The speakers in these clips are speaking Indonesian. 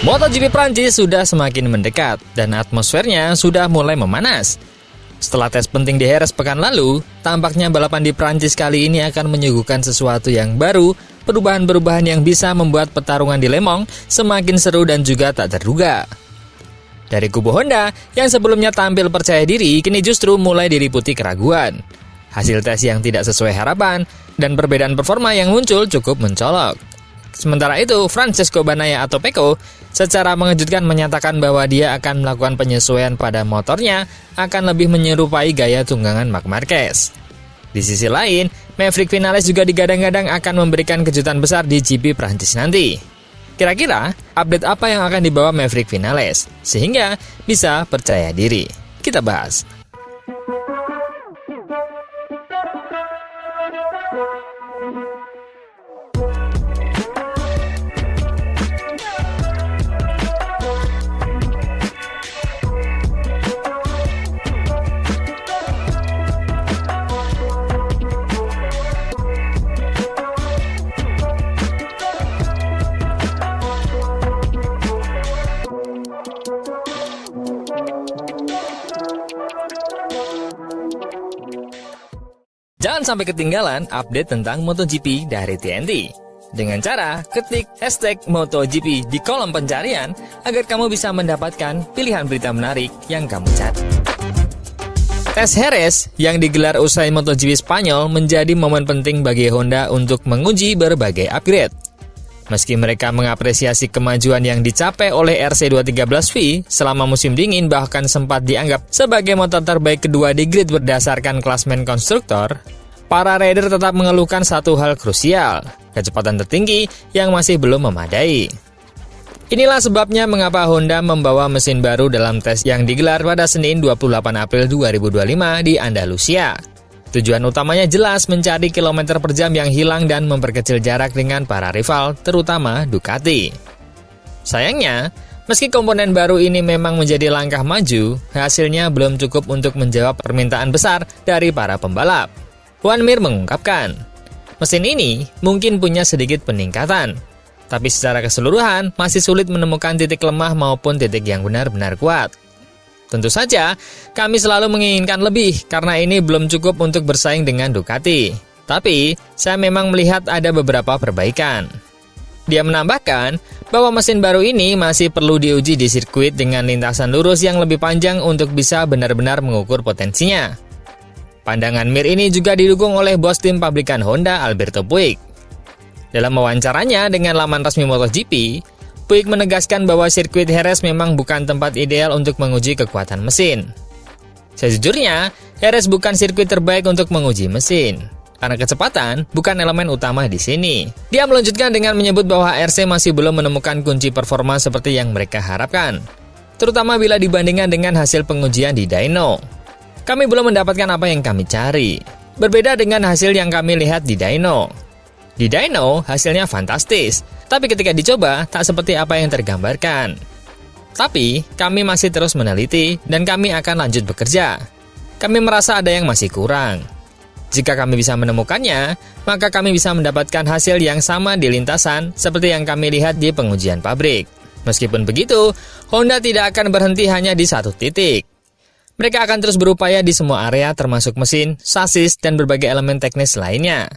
MotoGP Prancis sudah semakin mendekat dan atmosfernya sudah mulai memanas. Setelah tes penting di Jerez pekan lalu, tampaknya balapan di Prancis kali ini akan menyuguhkan sesuatu yang baru, perubahan-perubahan yang bisa membuat pertarungan di Le Mans semakin seru dan juga tak terduga. Dari kubu Honda, yang sebelumnya tampil percaya diri, kini justru mulai diliputi keraguan. Hasil tes yang tidak sesuai harapan, dan perbedaan performa yang muncul cukup mencolok. Sementara itu, Francesco Bagnaia atau Pecco secara mengejutkan menyatakan bahwa dia akan melakukan penyesuaian pada motornya akan lebih menyerupai gaya tunggangan Marc Marquez. Di sisi lain, Maverick Vinales juga digadang-gadang akan memberikan kejutan besar di GP Prancis nanti. Kira-kira, update apa yang akan dibawa Maverick Vinales sehingga bisa percaya diri? Kita bahas. Jangan sampai ketinggalan update tentang MotoGP dari TNT. Dengan cara ketik hashtag MotoGP di kolom pencarian agar kamu bisa mendapatkan pilihan berita menarik yang kamu cari. Tes Jerez yang digelar usai MotoGP Spanyol menjadi momen penting bagi Honda untuk menguji berbagai upgrade. Meski mereka mengapresiasi kemajuan yang dicapai oleh RC213V selama musim dingin bahkan sempat dianggap sebagai motor terbaik kedua di grid berdasarkan klasmen konstruktor, para rider tetap mengeluhkan satu hal krusial, kecepatan tertinggi yang masih belum memadai. Inilah sebabnya mengapa Honda membawa mesin baru dalam tes yang digelar pada Senin 28 April 2025 di Andalusia. Tujuan utamanya jelas mencari kilometer per jam yang hilang dan memperkecil jarak dengan para rival, terutama Ducati. Sayangnya, meski komponen baru ini memang menjadi langkah maju, hasilnya belum cukup untuk menjawab permintaan besar dari para pembalap. Joan Mir mengungkapkan, mesin ini mungkin punya sedikit peningkatan, tapi secara keseluruhan masih sulit menemukan titik lemah maupun titik yang benar-benar kuat. Tentu saja, kami selalu menginginkan lebih karena ini belum cukup untuk bersaing dengan Ducati. Tapi, saya memang melihat ada beberapa perbaikan. Dia menambahkan bahwa mesin baru ini masih perlu diuji di sirkuit dengan lintasan lurus yang lebih panjang untuk bisa benar-benar mengukur potensinya. Pandangan Mir ini juga didukung oleh bos tim pabrikan Honda, Alberto Puig. Dalam wawancaranya dengan laman resmi MotoGP, Puig menegaskan bahwa sirkuit Jerez memang bukan tempat ideal untuk menguji kekuatan mesin. Sejujurnya, Jerez bukan sirkuit terbaik untuk menguji mesin, karena kecepatan bukan elemen utama di sini. Dia melanjutkan dengan menyebut bahwa RC masih belum menemukan kunci performa seperti yang mereka harapkan, terutama bila dibandingkan dengan hasil pengujian di dyno. Kami belum mendapatkan apa yang kami cari, berbeda dengan hasil yang kami lihat di dyno. Di dyno, hasilnya fantastis, tapi ketika dicoba, tak seperti apa yang tergambarkan. Tapi, kami masih terus meneliti, dan kami akan lanjut bekerja. Kami merasa ada yang masih kurang. Jika kami bisa menemukannya, maka kami bisa mendapatkan hasil yang sama di lintasan, seperti yang kami lihat di pengujian pabrik. Meskipun begitu, Honda tidak akan berhenti hanya di satu titik. Mereka akan terus berupaya di semua area termasuk mesin, sasis, dan berbagai elemen teknis lainnya.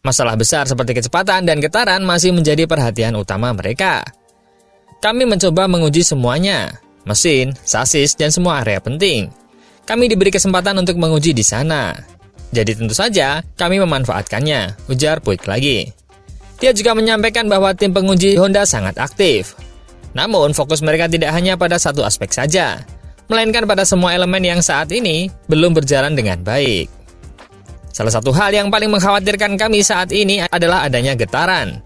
Masalah besar seperti kecepatan dan getaran masih menjadi perhatian utama mereka. Kami mencoba menguji semuanya, mesin, sasis, dan semua area penting. Kami diberi kesempatan untuk menguji di sana. Jadi tentu saja kami memanfaatkannya, ujar Puig lagi. Dia juga menyampaikan bahwa tim penguji Honda sangat aktif. Namun fokus mereka tidak hanya pada satu aspek saja, melainkan pada semua elemen yang saat ini belum berjalan dengan baik. Salah satu hal yang paling mengkhawatirkan kami saat ini adalah adanya getaran.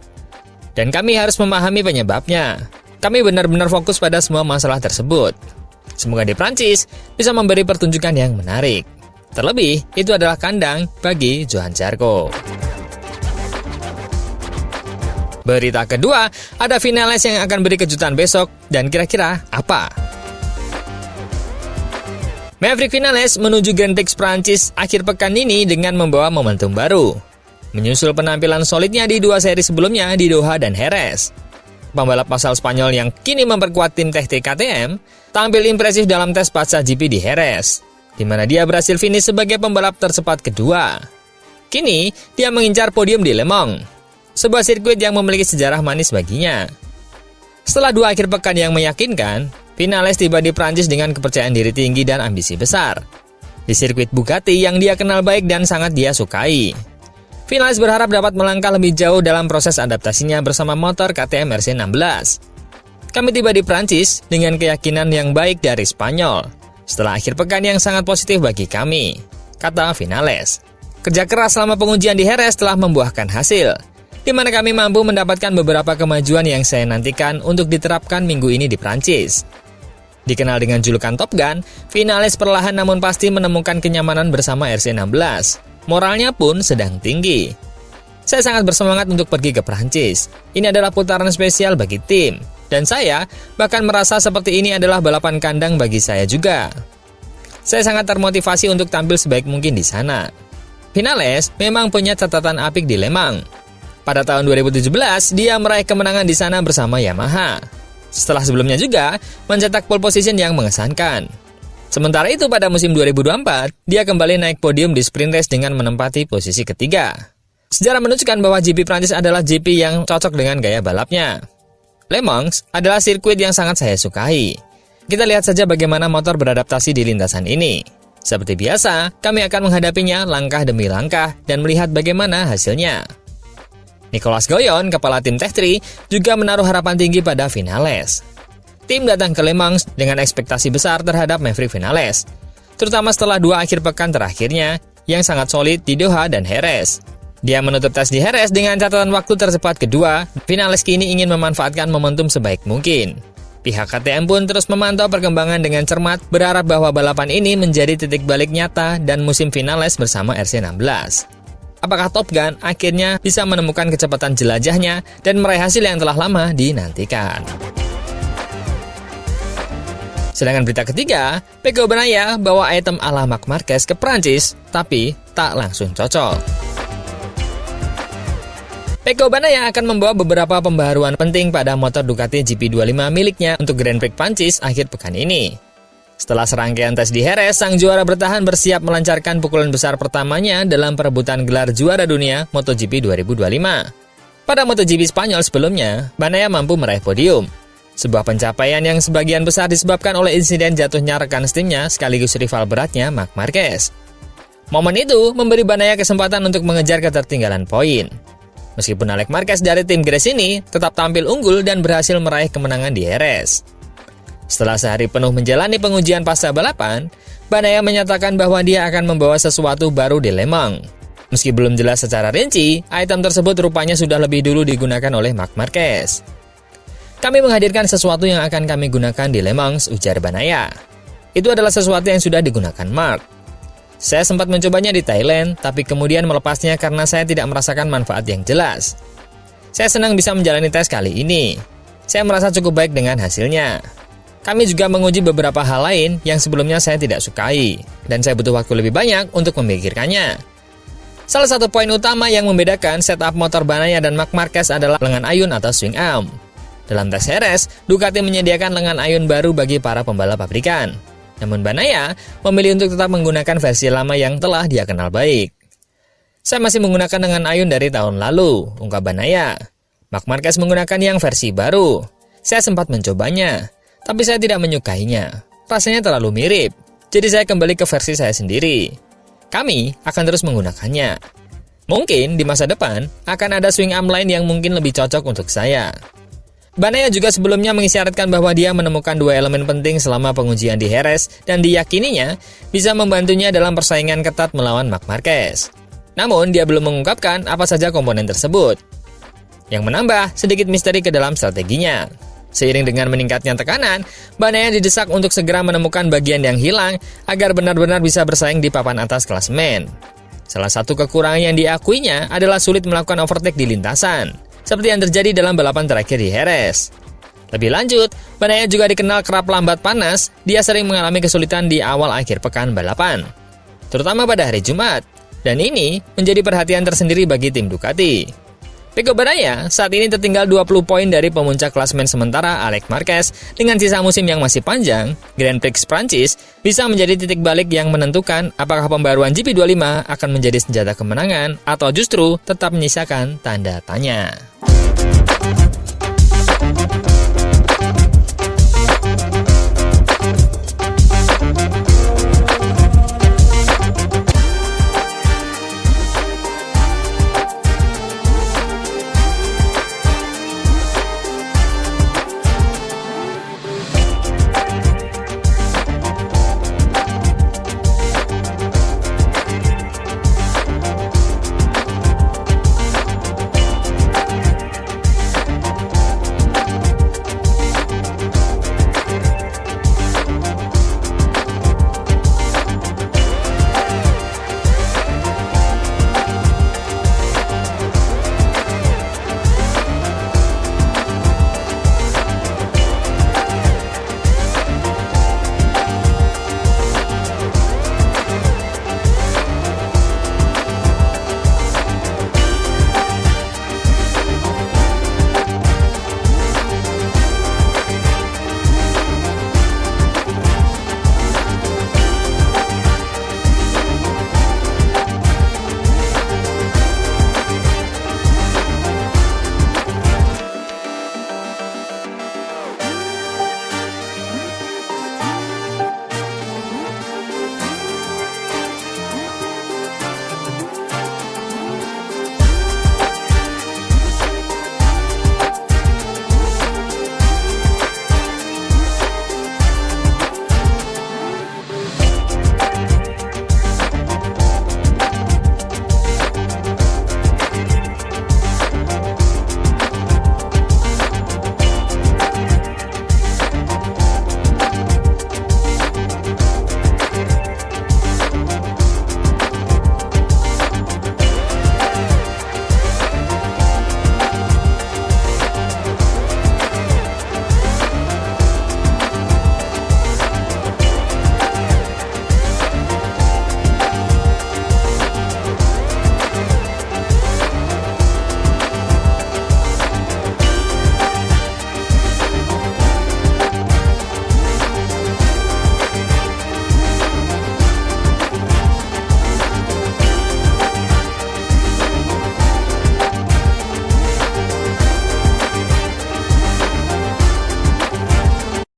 Dan kami harus memahami penyebabnya. Kami benar-benar fokus pada semua masalah tersebut. Semoga di Prancis bisa memberi pertunjukan yang menarik. Terlebih, itu adalah kandang bagi Johann Zarco. Berita kedua, ada Vinales yang akan beri kejutan besok, dan kira-kira apa? Maverick Vinales menuju Grand Prix Prancis akhir pekan ini dengan membawa momentum baru, menyusul penampilan solidnya di dua seri sebelumnya di Doha dan Jerez. pembalap asal Spanyol yang kini memperkuat tim Tech KTM, tampil impresif dalam tes pasca GP di Jerez, di mana dia berhasil finish sebagai pembalap tercepat kedua. Kini, dia mengincar podium di Le Mans, sebuah sirkuit yang memiliki sejarah manis baginya. Setelah 2 akhir pekan yang meyakinkan, Vinales tiba di Prancis dengan kepercayaan diri tinggi dan ambisi besar. Di sirkuit Bugatti yang dia kenal baik dan sangat dia sukai. Vinales berharap dapat melangkah lebih jauh dalam proses adaptasinya bersama motor KTM RC16. Kami tiba di Prancis dengan keyakinan yang baik dari Spanyol, setelah akhir pekan yang sangat positif bagi kami, kata Vinales. Kerja keras selama pengujian di Jerez telah membuahkan hasil, di mana kami mampu mendapatkan beberapa kemajuan yang saya nantikan untuk diterapkan minggu ini di Prancis. Dikenal dengan julukan Top Gun, Vinales perlahan namun pasti menemukan kenyamanan bersama RC16. Moralnya pun sedang tinggi. Saya sangat bersemangat untuk pergi ke Prancis. Ini adalah putaran spesial bagi tim, dan saya bahkan merasa seperti ini adalah balapan kandang bagi saya juga. Saya sangat termotivasi untuk tampil sebaik mungkin di sana. Vinales memang punya catatan apik di Le Mans. Pada tahun 2017, dia meraih kemenangan di sana bersama Yamaha. Setelah sebelumnya juga mencetak pole position yang mengesankan. Sementara itu pada musim 2024, dia kembali naik podium di sprint race dengan menempati posisi ketiga. Sejarah menunjukkan bahwa GP Prancis adalah GP yang cocok dengan gaya balapnya. Le Mans adalah sirkuit yang sangat saya sukai. Kita lihat saja bagaimana motor beradaptasi di lintasan ini. Seperti biasa, kami akan menghadapinya langkah demi langkah dan melihat bagaimana hasilnya. Nicolas Goyon, kepala tim Tech3, juga menaruh harapan tinggi pada Vinales. Tim datang ke Le Mans dengan ekspektasi besar terhadap Maverick Vinales, terutama setelah 2 akhir pekan terakhirnya yang sangat solid di Doha dan Jerez. Dia menutup tes di Jerez dengan catatan waktu tercepat kedua. Vinales kini ingin memanfaatkan momentum sebaik mungkin. Pihak KTM pun terus memantau perkembangan dengan cermat, berharap bahwa balapan ini menjadi titik balik nyata dan musim Vinales bersama RC16. Apakah Top Gun akhirnya bisa menemukan kecepatan jelajahnya dan meraih hasil yang telah lama dinantikan? Sedangkan berita ketiga, Pecco Bagnaia bawa item ala Marc Marquez ke Prancis, tapi tak langsung cocok. Pecco Bagnaia akan membawa beberapa pembaharuan penting pada motor Ducati GP25 miliknya untuk Grand Prix Prancis akhir pekan ini. Setelah serangkaian tes di Jerez, sang juara bertahan bersiap melancarkan pukulan besar pertamanya dalam perebutan gelar juara dunia MotoGP 2025. Pada MotoGP Spanyol sebelumnya, Bagnaia mampu meraih podium. Sebuah pencapaian yang sebagian besar disebabkan oleh insiden jatuhnya rekan timnya sekaligus rival beratnya Marc Marquez. Momen itu memberi Bagnaia kesempatan untuk mengejar ketertinggalan poin. Meskipun Alex Marquez dari tim Grace ini tetap tampil unggul dan berhasil meraih kemenangan di Jerez. Setelah sehari penuh menjalani pengujian pasca balapan, Bagnaia menyatakan bahwa dia akan membawa sesuatu baru di Le Mans. Meski belum jelas secara rinci, item tersebut rupanya sudah lebih dulu digunakan oleh Marc Marquez. Kami menghadirkan sesuatu yang akan kami gunakan di Le Mans, ujar Bagnaia. Itu adalah sesuatu yang sudah digunakan Marc. Saya sempat mencobanya di Thailand, tapi kemudian melepasnya karena saya tidak merasakan manfaat yang jelas. Saya senang bisa menjalani tes kali ini. Saya merasa cukup baik dengan hasilnya. Kami juga menguji beberapa hal lain yang sebelumnya saya tidak sukai, dan saya butuh waktu lebih banyak untuk memikirkannya. Salah satu poin utama yang membedakan setup motor Bagnaia dan Marc Marquez adalah lengan ayun atau swing arm. Dalam tes Jerez, Ducati menyediakan lengan ayun baru bagi para pembalap pabrikan. Namun Bagnaia memilih untuk tetap menggunakan versi lama yang telah dia kenal baik. Saya masih menggunakan lengan ayun dari tahun lalu, ungkap Bagnaia. Marc Marquez menggunakan yang versi baru. Saya sempat mencobanya, tapi saya tidak menyukainya. Rasanya terlalu mirip, jadi saya kembali ke versi saya sendiri. Kami akan terus menggunakannya. Mungkin di masa depan akan ada swing arm lain yang mungkin lebih cocok untuk saya. Bagnaia juga sebelumnya mengisyaratkan bahwa dia menemukan 2 elemen penting selama pengujian di Jerez dan diyakininya bisa membantunya dalam persaingan ketat melawan Marc Marquez. Namun, dia belum mengungkapkan apa saja komponen tersebut, yang menambah sedikit misteri ke dalam strateginya. Seiring dengan meningkatnya tekanan, Bagnaia didesak untuk segera menemukan bagian yang hilang agar benar-benar bisa bersaing di papan atas klasemen. Salah satu kekurangan yang diakuinya adalah sulit melakukan overtake di lintasan, seperti yang terjadi dalam balapan terakhir di Jerez. Lebih lanjut, Bagnaia juga dikenal kerap lambat panas. Dia sering mengalami kesulitan di awal akhir pekan balapan, terutama pada hari Jumat, dan ini menjadi perhatian tersendiri bagi tim Ducati. Pecco Bagnaia saat ini tertinggal 20 poin dari pemuncak klasemen sementara Alex Marquez. Dengan sisa musim yang masih panjang, Grand Prix Prancis bisa menjadi titik balik yang menentukan apakah pembaruan GP25 akan menjadi senjata kemenangan atau justru tetap menyisakan tanda tanya.